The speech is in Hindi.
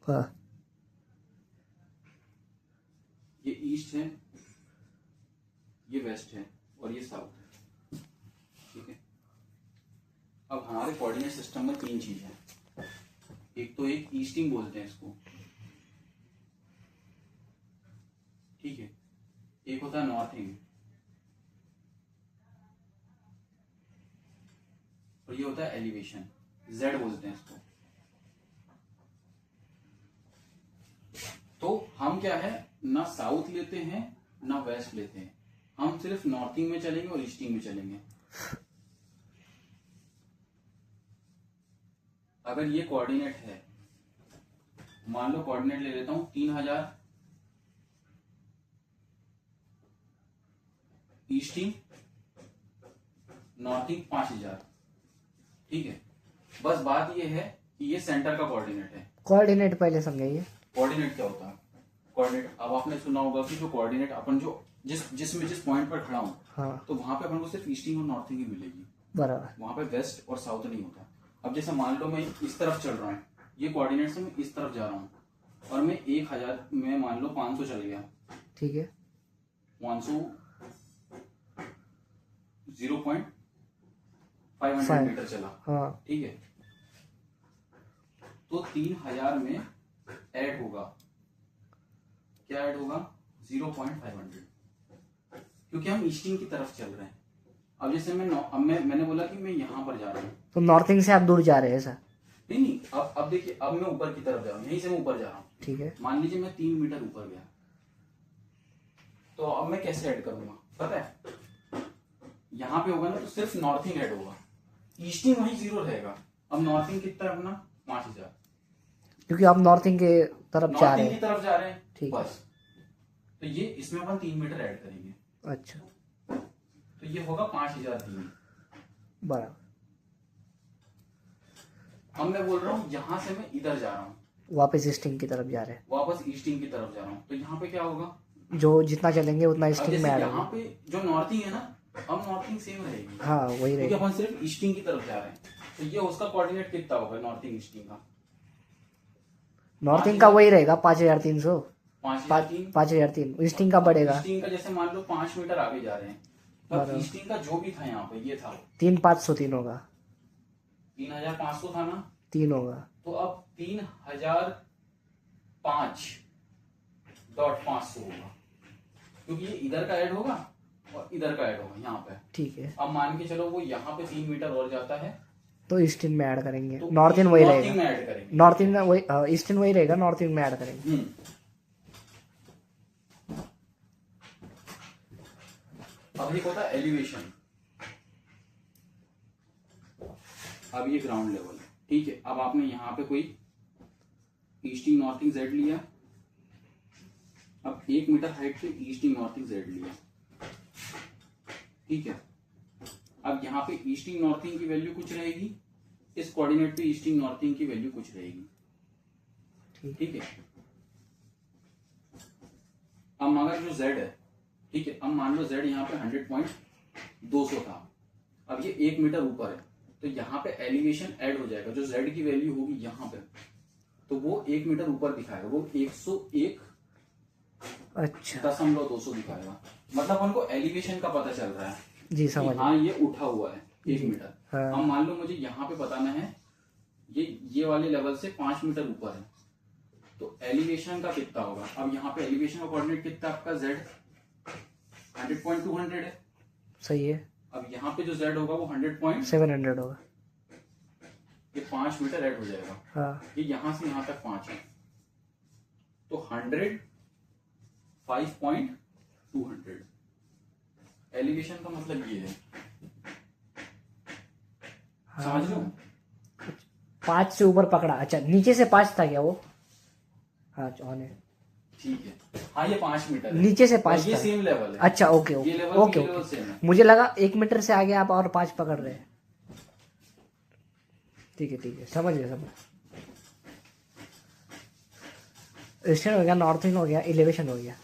हाँ। ये ईस्ट है, ये वेस्ट है और ये साउथ है। ठीक है, अब हमारे कोऑर्डिनेट सिस्टम में तीन चीज है। एक तो एक ईस्टिंग बोलते हैं इसको, ठीक है। एक होता है नॉर्थिंग और ये होता है एलिवेशन, जेड बोलते हैं इसको। तो हम क्या है, ना साउथ लेते हैं ना वेस्ट लेते हैं, हम सिर्फ नॉर्थिंग में चलेंगे और ईस्टिंग में चलेंगे। अगर ये कोऑर्डिनेट है, मान लो कोऑर्डिनेट ले लेता हूं 3000 ईस्टिंग, नॉर्थिंग 5000। ठीक है, बस बात ये है कि ये सेंटर का कोऑर्डिनेट है। कोऑर्डिनेट पहले समझाइए। कोऑर्डिनेट क्या होता है? कोऑर्डिनेट, अब आपने सुना होगा कि जो कोऑर्डिनेट अपन जो जिस पॉइंट पर खड़ा हूं, हाँ। तो वहां पे अपन को सिर्फ ईस्टिंग और नॉर्थिंग ही मिलेगी, बराबर। वहां पे वेस्ट और साउथ नहीं होता। अब जैसे मान लो मैं इस तरफ चल रहा हूँ, ये कोऑर्डिनेट से मैं इस तरफ जा रहा हूँ और मैं 1000 में मान लो 500 चल गया। ठीक है, 500 0.500 मीटर चला। हाँ। ठीक है, तो 3000 में ऐड होगा, क्या ऐड होगा? 0.500, क्योंकि हम ईस्टिंग की तरफ चल रहे हैं। अब जैसे मैंने बोला कि मैं यहां पर जा रहा हूँ, तो नॉर्थिंग से आप दूर जा रहे हैं सर? नहीं, अब देखिए, अब मैं ऊपर की तरफ जा रहा हूँ, यहीं से मैं ऊपर जा रहा हूँ। ठीक है, मान लीजिए मैं 3 मीटर ऊपर गया, तो अब मैं कैसे ऐड करूंगा पता है? यहाँ पे होगा ना, तो सिर्फ नॉर्थिंग ऐड होगा, ईस्टिंग वहीं 0 रहेगा। अब नॉर्थिंग कितना अपना 5000, क्योंकि आप नॉर्थिंग के तरफ जा रहे नॉर्थिंग की तरफ जा रहे हैं। ठीक, बस, तो ये इसमें अपन 3 मीटर ऐड करेंगे। अच्छा, तो ये होगा 5003। बराबर। अब मैं बोल रहा हूँ यहां से मैं इधर जा रहा हूँ, वापस ईस्टिंग की तरफ जा रहे हैं, वापस ईस्टिंग की तरफ जा रहा हूँ, तो यहाँ पे क्या होगा? जो जितना चलेंगे उतना अब ईस्टिंग जैसे में आ यहाँ पे जो नॉर्थिंग है ना, अब नॉर्थिंग सेम रहेगी, हाँ वही क्योंकि रहेगा। अपन सिर्फ ईस्टिंग की तरफ जा रहे हैं। तो ये उसका कोऑर्डिनेट कितना होगा नॉर्थिंग ईस्टिंग का? नॉर्थिंग का वही रहेगा 5300। 5003। 5003 ईस्टिंग का बढ़ेगा। ईस्टिंग का जैसे मान लो 5 मीटर आगे जा रहे हैं, तब ईस्टिंग का जो भी था यहाँ पे, ये था 3503 होगा, 3500 था ना, 3 होगा, तो अब 3005.500 होगा, क्योंकि ये इधर का ऐड होगा और इधर का ऐड होगा यहाँ पे। ठीक है, अब मान के चलो वो यहाँ पे 3 मीटर और जाता है, तो ईस्टिंग में ऐड करेंगे, तो नॉर्थिंग वही नॉर्थिंग में रहेगा, ऐड करेंगे, नॉर्थिंग में वही, ईस्टिंग वही रहेगा, नॉर्थिंग में ऐड करेंगे। अब एक होता है एलिवेशन। अब ये ग्राउंड लेवल है, ठीक है। अब आपने यहाँ पे कोई ईस्टिंग नॉर्थिंग जेड लिया, अब 1 मीटर हाइट पे ईस्टिंग नॉर्थिंग जेड लिया, ठीक है। अब यहाँ पे ईस्टिंग नॉर्थिंग की वैल्यू कुछ रहेगी, इस कोऑर्डिनेट पे ईस्टिंग नॉर्थिंग की वैल्यू कुछ रहेगी, ठीक है। अब अगर जो जेड है, ठीक है, अब मान लो जेड यहाँ पे 100.200 था, अब ये 1 मीटर ऊपर है, तो यहाँ पे एलिवेशन ऐड हो जाएगा, जो जेड की वैल्यू होगी यहाँ पे, तो वो 1 मीटर ऊपर दिखाएगा, वो 101 अच्छा, 0.200 दिखाएगा। मतलब उनको एलिवेशन का पता चल रहा है जी, समझ। हाँ ये उठा हुआ है 1 मीटर। हाँ। अब मान लो मुझे यहाँ पे बताना है ये वाले लेवल से 5 मीटर ऊपर है, तो एलिवेशन का कितना होगा? अब यहाँ पे एलिवेशन का कोऑर्डिनेट कितना आपका जेड 100.200 है, सही है। अब यहाँ पे जो जेड होगा वो 700 होगा, ये 5 मीटर ऐड हो जाएगा। हाँ, ये यहाँ से यहाँ तक 5 है, तो 105.200 एलिवेशन का मतलब ये है, समझ लो। 5 से ऊपर पकड़ा, अच्छा नीचे से 5 था क्या वो? हाँ ऑन है, ठीक है, हाँ ये 5 मीटर है, नीचे से 5 ये था। सेम लेवल है। अच्छा, ओके ये ओके लेवल ओके ये लेवल ओके, सेम है। मुझे लगा 1 मीटर से आगे आप और 5 पकड़ रहे हैं। ठीक है, समझ गया, समझ। ईस्टर्न हो गया, नॉर्थिंग हो गया, एलिवेशन हो गया।